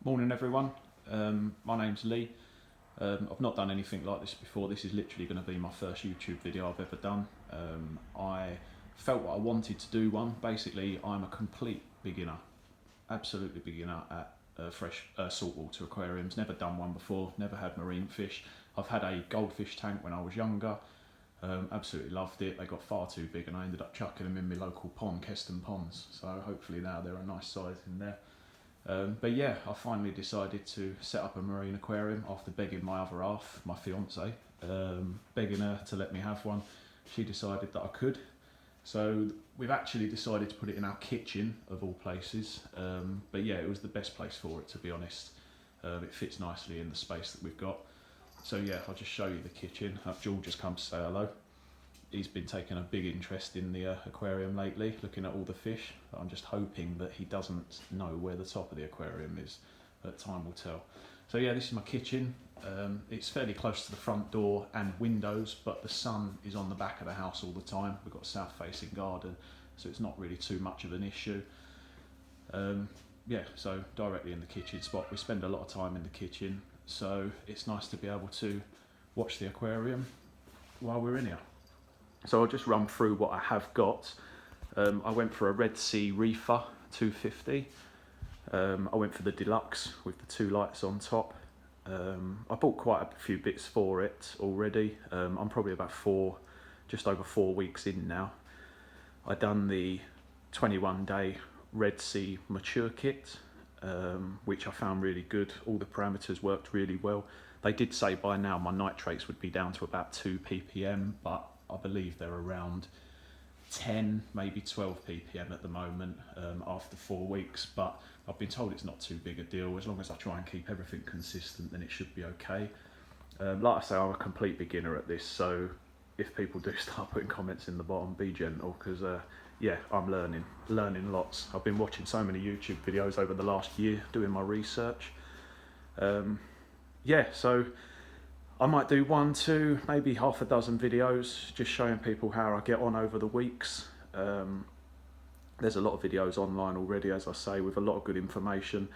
Morning everyone, my name's Lee. I've not done anything like this before. This is literally going to be my first YouTube video I've ever done. I felt that I wanted to do one. Basically, I'm a complete beginner, absolutely beginner at fresh saltwater aquariums. Never done one before, never had marine fish. I've had a goldfish tank when I was younger. Absolutely loved it. They got far too big and I ended up chucking them in my local pond, Keston Ponds. So hopefully now they're a nice size in there. But yeah, I finally decided to set up a marine aquarium after begging my other half, my fiance, begging her to let me have one. She decided that I could. So we've actually decided to put it in our kitchen of all places. But yeah, it was the best place for it, to be honest. It fits nicely in the space that we've got. So yeah, I'll just show you the kitchen. George has come to say hello. He's been taking a big interest in the aquarium lately, looking at all the fish. I'm just hoping that he doesn't know where the top of the aquarium is, but time will tell. So yeah, this is my kitchen. It's fairly close to the front door and windows, but the sun is on the back of the house all the time. We've got a south facing garden, so it's not really too much of an issue. Yeah, so directly in the kitchen spot. We spend a lot of time in the kitchen, so it's nice to be able to watch the aquarium while we're in here. So I'll just run through what I have got. I went for a Red Sea Reefer 250. I went for the deluxe with the 2 lights on top. I bought quite a few bits for it already. I'm probably about just over 4 weeks in now. I done the 21-day Red Sea mature kit, which I found really good. All the parameters worked really well. They did say by now my nitrates would be down to about 2 ppm, but I believe they're around 10, maybe 12 ppm at the moment after 4 weeks, but I've been told it's not too big a deal. As long as I try and keep everything consistent, then it should be okay. Like I say, I'm a complete beginner at this, so if people do start putting comments in the bottom, be gentle, because yeah, I'm learning lots. I've been watching so many YouTube videos over the last year, doing my research. Yeah, so I might do 1, 2, maybe half a dozen videos just showing people how I get on over the weeks. There's a lot of videos online already, as I say, with a lot of good information.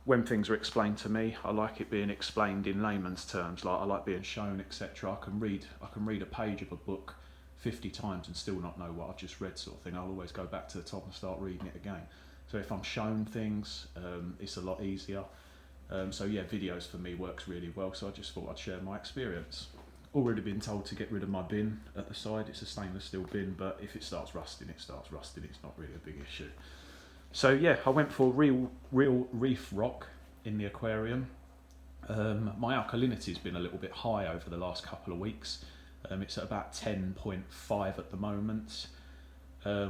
When things are explained to me, I like it being explained in layman's terms, like I like being shown, etc. I can read a page of a book 50 times and still not know what I've just read, sort of thing. I'll always go back to the top and start reading it again. So if I'm shown things, it's a lot easier. So yeah, videos for me works really well, so I just thought I'd share my experience. Already been told to get rid of my bin at the side. It's a stainless steel bin, but if it starts rusting, it starts rusting. It's not really a big issue. So yeah, I went for real reef rock in the aquarium. My alkalinity has been a little bit high over the last couple of weeks. It's at about 10.5 at the moment.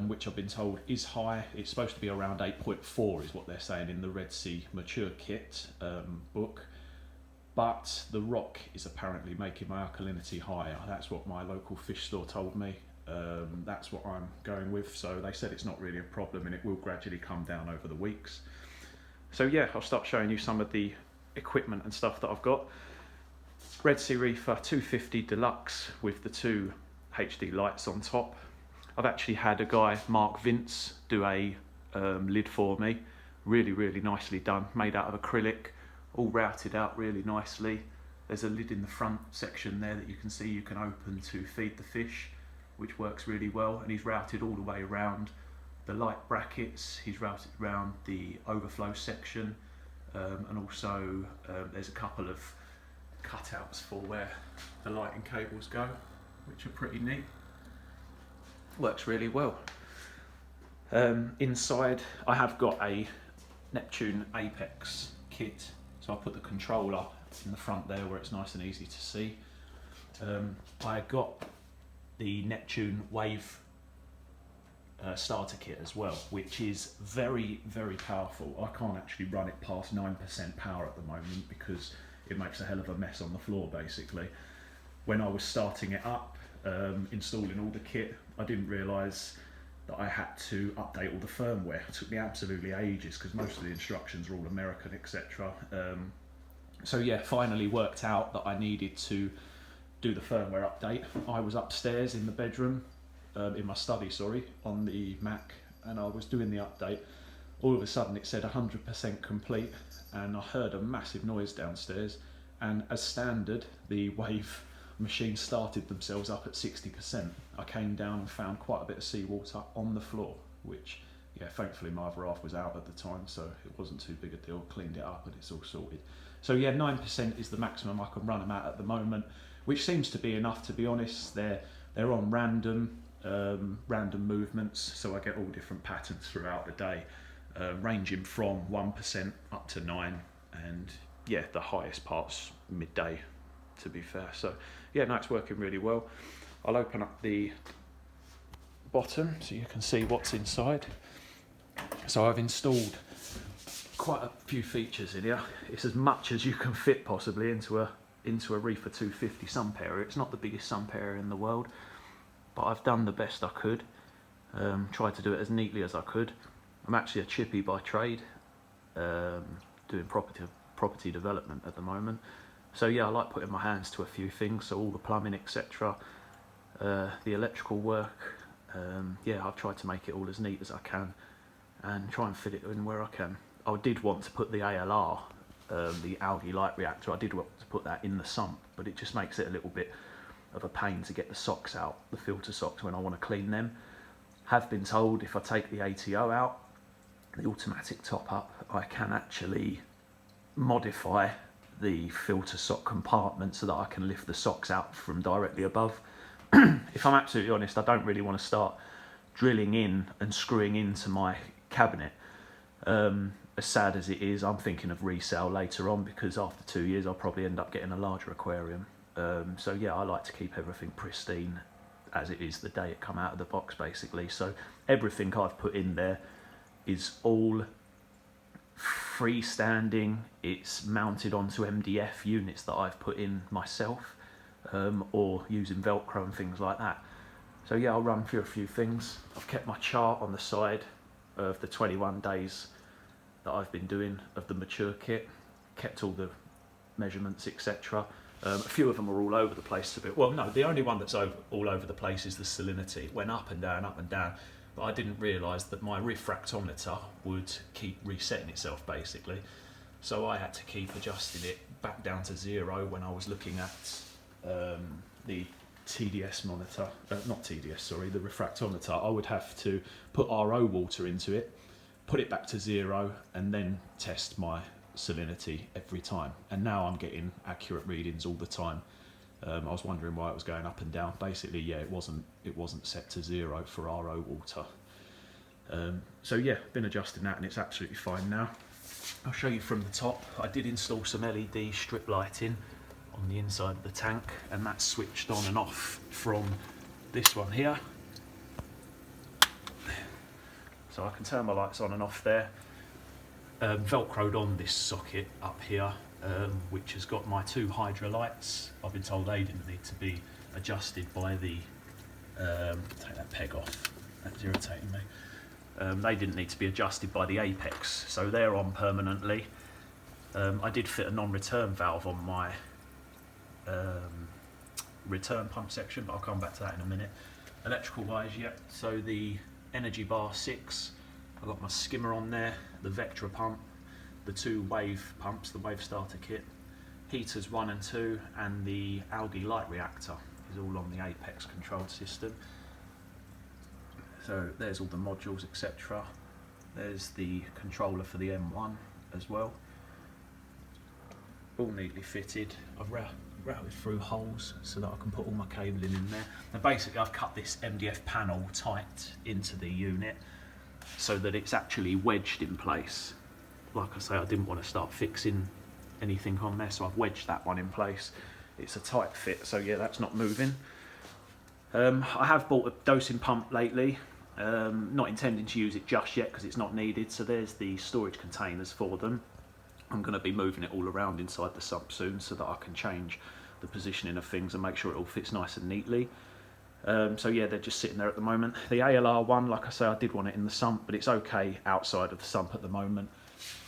Which I've been told is high. It's supposed to be around 8.4 is what they're saying in the Red Sea mature kit book, but the rock is apparently making my alkalinity higher. That's what my local fish store told me. That's what I'm going with, so they said it's not really a problem and it will gradually come down over the weeks. So yeah, I'll start showing you some of the equipment and stuff that I've got. Red Sea Reefer 250 Deluxe with the 2 HD lights on top. I've actually had a guy, Mark Vince, do a lid for me. Really nicely done, made out of acrylic, all routed out really nicely. There's a lid in the front section there that you can see you can open to feed the fish, which works really well, and he's routed all the way around the light brackets. He's routed around the overflow section, and also there's a couple of cutouts for where the lighting cables go, which are pretty neat. Works really well. Inside I have got a Neptune Apex kit, so I put the controller in the front there where it's nice and easy to see. I got the Neptune Wave starter kit as well, which is very powerful. I can't actually run it past 9% power at the moment because it makes a hell of a mess on the floor basically. When I was starting it up, installing all the kit, I didn't realise that I had to update all the firmware. It took me absolutely ages because most of the instructions are all American, etc. So yeah, finally worked out that I needed to do the firmware update. I was upstairs in the bedroom, in my study, sorry, on the Mac, and I was doing the update. all of a sudden it said 100% complete, and I heard a massive noise downstairs, and as standard, the wave machine started themselves up at 60%. I came down and found quite a bit of seawater on the floor, which, yeah, thankfully my other half was out at the time, so it wasn't too big a deal. Cleaned it up and it's all sorted. So yeah, 9% is the maximum I can run them at the moment, which seems to be enough, to be honest. They're on random movements, so I get all different patterns throughout the day, ranging from 1% up to 9%, and yeah, the highest part's midday, to be fair. So yeah, no, it's working really well. I'll open up the bottom so you can see what's inside. So I've installed quite a few features in here. It's as much as you can fit possibly into a Reefer 250 sump area. It's not the biggest sump area in the world, but I've done the best I could. Tried to do it as neatly as I could. I'm actually a chippy by trade, doing property development at the moment. So yeah, I like putting my hands to a few things, so all the plumbing, etc., the electrical work. Yeah, I've tried to make it all as neat as I can and try and fit it in where I can. I did want to put the ALR, the algae light reactor, I did want to put that in the sump, but it just makes it a little bit of a pain to get the socks out, the filter socks, when I want to clean them. Have been told if I take the ATO out, the automatic top up, I can actually modify the filter sock compartment so that I can lift the socks out from directly above. If I'm absolutely honest, I don't really want to start drilling in and screwing into my cabinet. As sad as it is, I'm thinking of resale later on, because after 2 years I'll probably end up getting a larger aquarium. So yeah, I like to keep everything pristine as it is the day it come out of the box, basically. So everything I've put in there is all freestanding. It's mounted onto MDF units that I've put in myself, or using Velcro and things like that. So yeah, I'll run through a few things. I've kept my chart on the side of the 21 days that I've been doing of the mature kit, kept all the measurements, etc. A few of them are all over the place a bit. Well, no, the only one that's all over the place is the salinity. It went up and down, but I didn't realise that my refractometer would keep resetting itself, basically. So I had to keep adjusting it back down to 0 when I was looking at the TDS monitor, not TDS, sorry, the refractometer. I would have to put RO water into it, put it back to 0, and then test my salinity every time. And now I'm getting accurate readings all the time. I was wondering why it was going up and down. Basically, yeah, it wasn't set to 0 for RO water. So yeah, been adjusting that and it's absolutely fine now. I'll show you from the top. I did install some LED strip lighting on the inside of the tank, and that's switched on and off from this one here. So I can turn my lights on and off there. Velcroed on this socket up here, which has got my 2 Hydra lights. I've been told they didn't need to be adjusted by the, take that peg off, that's irritating me. They didn't need to be adjusted by the apex, so they're on permanently. I did fit a non-return valve on my return pump section, but I'll come back to that in a minute. Electrical wise, yep, so the energy bar 6, I've got my skimmer on there, the Vectra pump, the 2 wave pumps, the wave starter kit, heaters 1 and 2, and the algae light reactor is all on the apex controlled system. So there's all the modules, etc. There's the controller for the M1 as well, all neatly fitted. I've routed through holes so that I can put all my cabling in there. Now basically I've cut this MDF panel tight into the unit so that it's actually wedged in place. Like I say, I didn't want to start fixing anything on there, so I've wedged that one in place. It's a tight fit, so yeah, that's not moving. I have bought a dosing pump lately, not intending to use it just yet because it's not needed. So there's the storage containers for them. I'm going to be moving it all around inside the sump soon so that I can change the positioning of things and make sure it all fits nice and neatly. So yeah, they're just sitting there at the moment. The ALR one, like I say, I did want it in the sump, but it's okay outside of the sump at the moment.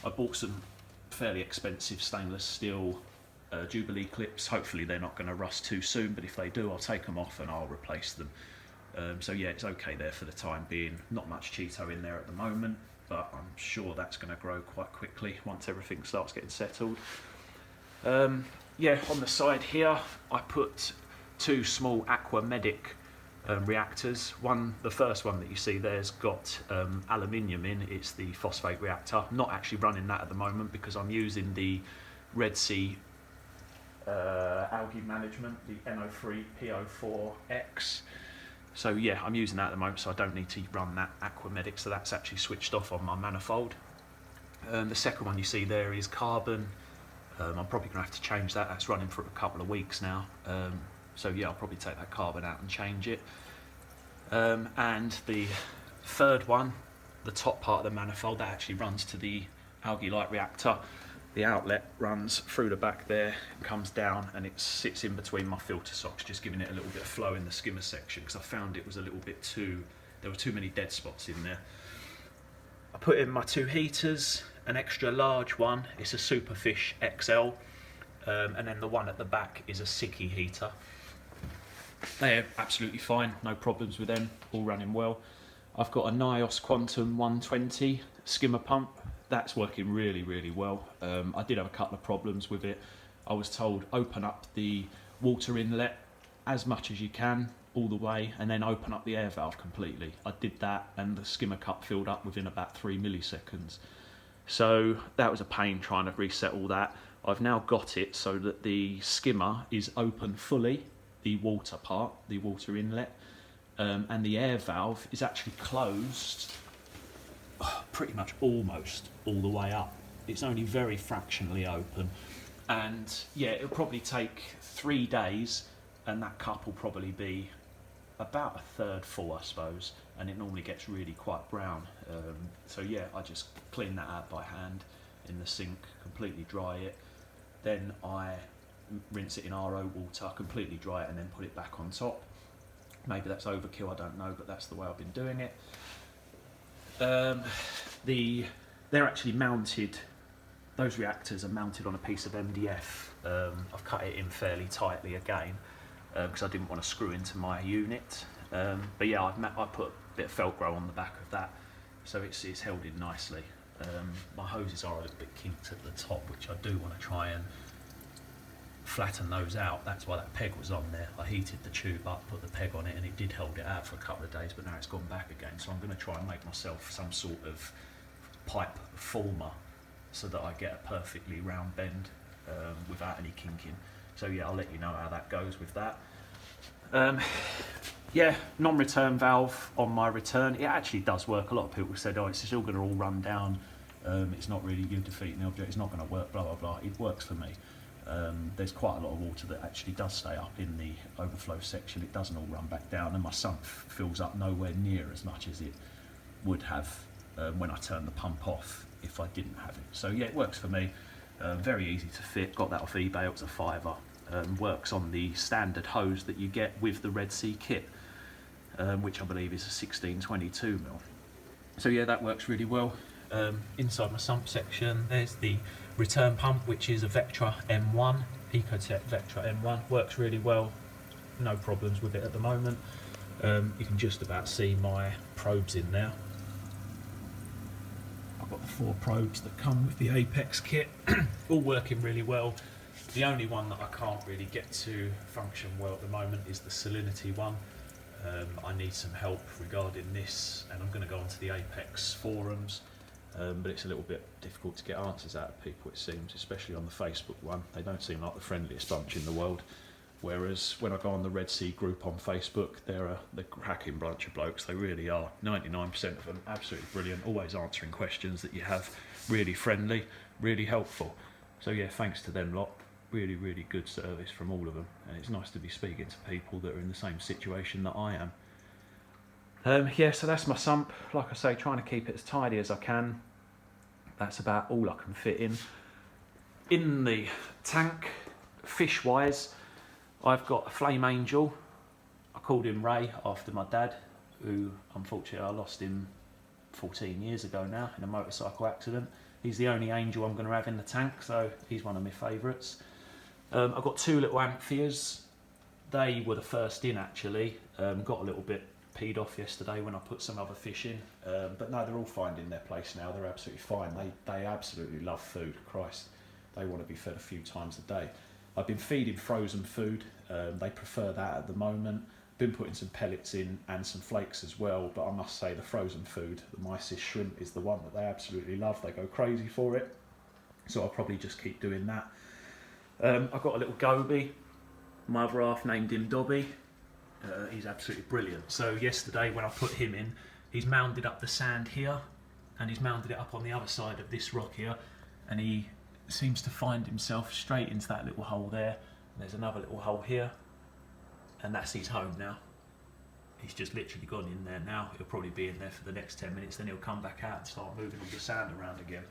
I bought some fairly expensive stainless steel Jubilee clips. Hopefully they're not going to rust too soon, but if they do, I'll take them off and I'll replace them. So yeah, it's okay there for the time being. Not much Cheeto in there at the moment. but I'm sure that's going to grow quite quickly once everything starts getting settled. Yeah, on the side here I put 2 small Aquamedic reactors. The first one that you see there's got aluminium in. It's the phosphate reactor. I'm not actually running that at the moment because I'm using the Red Sea algae management, the NO3 PO4X. So yeah, I'm using that at the moment, so I don't need to run that Aquamedic, so that's actually switched off on my manifold. The second one you see there is carbon. I'm probably going to have to change that. That's running for a couple of weeks now. So yeah, I'll probably take that carbon out and change it. And the third one, the top part of the manifold, that actually runs to the algae light reactor. The outlet runs through the back there and comes down, and it sits in between my filter socks, just giving it a little bit of flow in the skimmer section, because I found it was a little bit there were too many dead spots in there. I put in my 2 heaters, an extra large one, it's a Superfish XL, and then the one at the back is a Siki heater. They're absolutely fine, no problems with them, all running well. I've got a Nios Quantum 120 skimmer pump. That's working really, really well. I did have a couple of problems with it. I was told open up the water inlet as much as you can, all the way, and then open up the air valve completely. I did that and the skimmer cup filled up within about 3 milliseconds. So that was a pain trying to reset all that. I've now got it so that the skimmer is open fully, the water part, the water inlet, and the air valve is actually closed pretty much almost all the way up. It's only very fractionally open, and yeah, it'll probably take 3 days, and that cup will probably be about a third full, I suppose, and it normally gets really quite brown. So yeah, I just clean that out by hand in the sink, completely dry it, then I rinse it in RO water, completely dry it, and then put it back on top. Maybe that's overkill, I don't know, but that's the way I've been doing it. They're actually mounted, those reactors are mounted on a piece of MDF. I've cut it in fairly tightly again because I didn't want to screw into my unit. But yeah, I put a bit of Velcro on the back of that, so it's held in nicely. My hoses are a little bit kinked at the top, which I do want to try and flatten those out. That's why that peg was on there. I heated the tube up, put the peg on it, and it did hold it out for a couple of days, but now it's gone back again. So I'm going to try and make myself some sort of pipe former so that I get a perfectly round bend without any kinking. So yeah, I'll let you know how that goes with that. Yeah, non-return valve on my return. It actually does work. A lot of people said, oh, it's still going to all run down. It's not really, you're defeating the object, it's not going to work, blah, blah, blah. It works for me. There's quite a lot of water that actually does stay up in the overflow section. It doesn't all run back down, and my sump fills up nowhere near as much as it would have when I turn the pump off if I didn't have it. So yeah, it works for me. Very easy to fit. Got that off eBay. It was a £5. Works on the standard hose that you get with the Red Sea kit, which I believe is a 1622mm. So yeah, that works really well. Inside my sump section, there's the return pump, which is a Vectra M1, Ecotech Vectra M1. Works really well, no problems with it at the moment. You can just about see my probes in there. I've got the 4 probes that come with the Apex kit, all working really well. The only one that I can't really get to function well at the moment is the salinity one. I need some help regarding this, and I'm going to go onto the Apex forums. But it's a little bit difficult to get answers out of people, it seems, especially on the Facebook one. They don't seem like the friendliest bunch in the world. Whereas when I go on the Red Sea group on Facebook, they're a cracking bunch of blokes. They really are. 99% of them, absolutely brilliant. Always answering questions that you have. Really friendly, really helpful. So yeah, thanks to them lot. Really, really good service from all of them. And it's nice to be speaking to people that are in the same situation that I am. Yeah, so that's my sump. Like I say, trying to keep it as tidy as I can. That's about all I can fit in. In the tank, fish-wise, I've got a flame angel. I called him Ray after my dad, who unfortunately I lost him 14 years ago now in a motorcycle accident. He's the only angel I'm going to have in the tank, so he's one of my favourites. I've got 2 little amphias. They were the first in actually. Got a little bit peed off yesterday when I put some other fish in. But no, they're all finding their place now. They're absolutely fine. They absolutely love food. Christ, they want to be fed a few times a day. I've been feeding frozen food. They prefer that at the moment. Been putting some pellets in and some flakes as well, but I must say the frozen food, the mysis shrimp, is the one that they absolutely love. They go crazy for it, so I'll probably just keep doing that. I've got a little goby. My other half named him Dobby. He's absolutely brilliant. So yesterday when I put him in, he's mounded up the sand here and he's mounded it up on the other side of this rock here, and he seems to find himself straight into that little hole there. And there's another little hole here, and that's his home now. He's just literally gone in there now. He'll probably be in there for the next 10 minutes, then he'll come back out and start moving all the sand around again.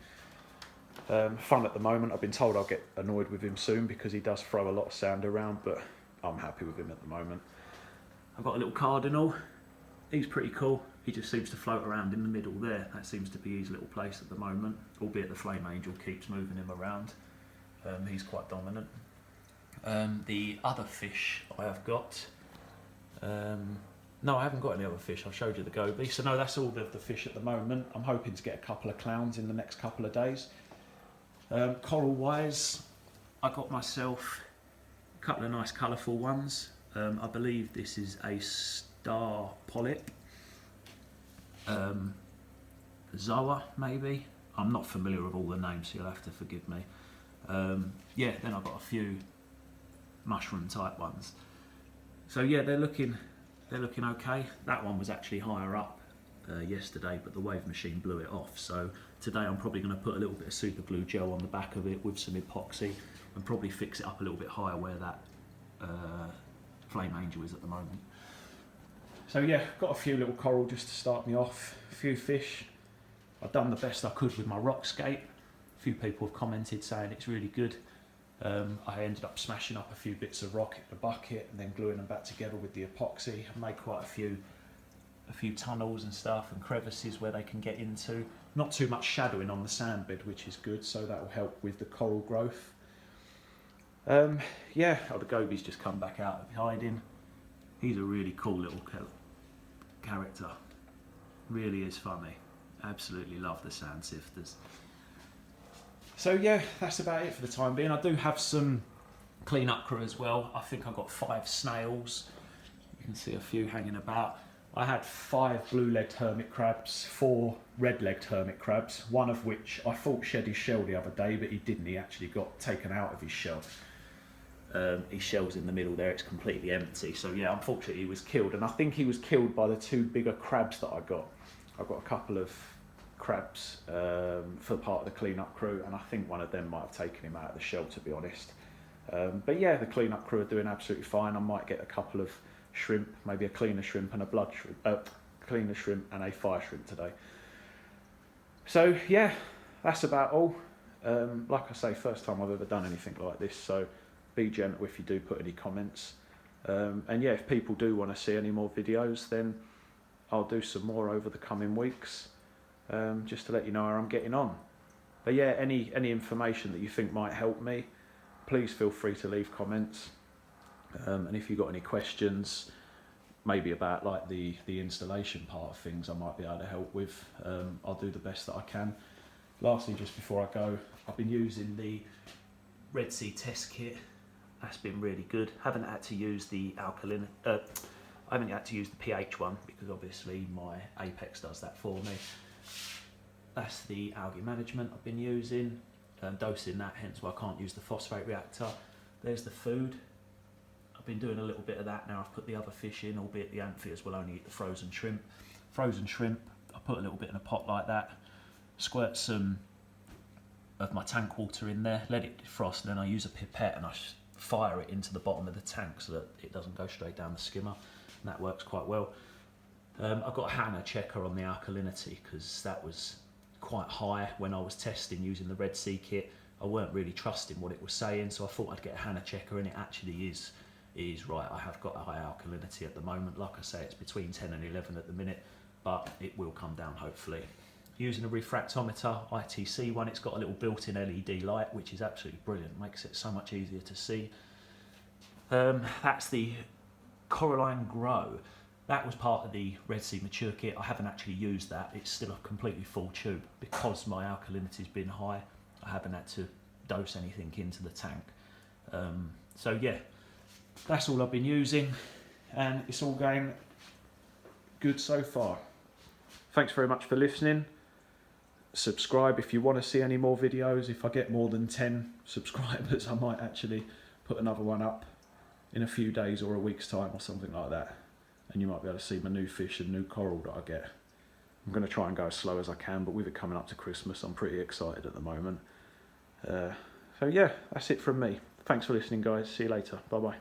Fun at the moment. I've been told I'll get annoyed with him soon because he does throw a lot of sand around, but I'm happy with him at the moment. I've got a little cardinal. He's pretty cool. He just seems to float around in the middle there. That seems to be his little place at the moment, albeit the flame angel keeps moving him around. He's quite dominant. The other fish I have got, no, I haven't got any other fish. I've showed you the goby. So no, that's all of the fish at the moment. I'm hoping to get a couple of clowns in the next couple of days. Coral wise, I got myself a couple of nice colourful ones. I believe this is a star polyp. Zoa maybe. I'm not familiar with all the names, so you'll have to forgive me. Yeah, then I've got a few mushroom type ones. So yeah, they're looking okay. That one was actually higher up yesterday, but the wave machine blew it off. So today I'm probably going to put a little bit of super glue gel on the back of it with some epoxy and probably fix it up a little bit higher where that flame angel is at the moment. So yeah, got a few little coral just to start me off, a few fish. I've done the best I could with my rock skate. A few people have commented saying it's really good. I ended up smashing up a few bits of rock in the bucket and then gluing them back together with the epoxy. I made quite a few tunnels and stuff and crevices where they can get into. Not too much shadowing on the sand bed, which is good, so that will help with the coral growth. Yeah, the goby's just come back out of hiding. He's a really cool little character. Really is funny. Absolutely love the sand sifters. So yeah, that's about it for the time being. I do have some clean-up crew as well. I think I've got 5 snails. You can see a few hanging about. I had 5 blue-legged hermit crabs, 4 red-legged hermit crabs, one of which I thought shed his shell the other day, but he didn't. He actually got taken out of his shell. His shell's in the middle there, it's completely empty. So yeah, unfortunately he was killed, and I think he was killed by the 2 bigger crabs that I got. I've got a couple of crabs for part of the clean-up crew, and I think one of them might have taken him out of the shell, to be honest. But yeah, the clean-up crew are doing absolutely fine. I might get a couple of shrimp, maybe a cleaner shrimp and a blood shrimp, cleaner shrimp and a fire shrimp today. So yeah, that's about all. Like I say, first time I've ever done anything like this, so be gentle if you do put any comments. And yeah, if people do want to see any more videos, then I'll do some more over the coming weeks, just to let you know how I'm getting on. But yeah, any information that you think might help me, please feel free to leave comments. And if you've got any questions, maybe about like the installation part of things, I might be able to help with. I'll do the best that I can. Lastly, just before I go, I've been using the Red Sea test kit. That's been really good. Haven't had to use the alkaline. I haven't had to use the pH one because obviously my Apex does that for me. That's the algae management I've been using, dosing that, hence why I can't use the phosphate reactor. There's the food. I've been doing a little bit of that now. I've put the other fish in, albeit the amphibians will only eat the frozen shrimp. Frozen shrimp, I put a little bit in a pot like that, squirt some of my tank water in there, let it defrost, and then I use a pipette and I fire it into the bottom of the tank so that it doesn't go straight down the skimmer, and that works quite well. I've got a Hannah checker on the alkalinity because that was quite high when I was testing using the Red Sea kit. I weren't really trusting what it was saying, so I thought I'd get a Hannah checker, and it actually is right. I have got a high alkalinity at the moment. Like I say, it's between 10 and 11 at the minute, but it will come down hopefully. Using a refractometer, ITC one, it's got a little built-in LED light, which is absolutely brilliant, makes it so much easier to see. That's the Coralline Grow. That was part of the Red Sea Mature kit. I haven't actually used that. It's still a completely full tube. Because my alkalinity's been high, I haven't had to dose anything into the tank. So yeah, that's all I've been using, and it's all going good so far. Thanks very much for listening. Subscribe if you want to see any more videos. If I get more than 10 subscribers, I might actually put another one up in a few days or a week's time or something like that. And you might be able to see my new fish and new coral that I get. I'm going to try and go as slow as I can, but with it coming up to Christmas, I'm pretty excited at the moment. So yeah, that's it from me. Thanks for listening, guys. See you later. Bye bye.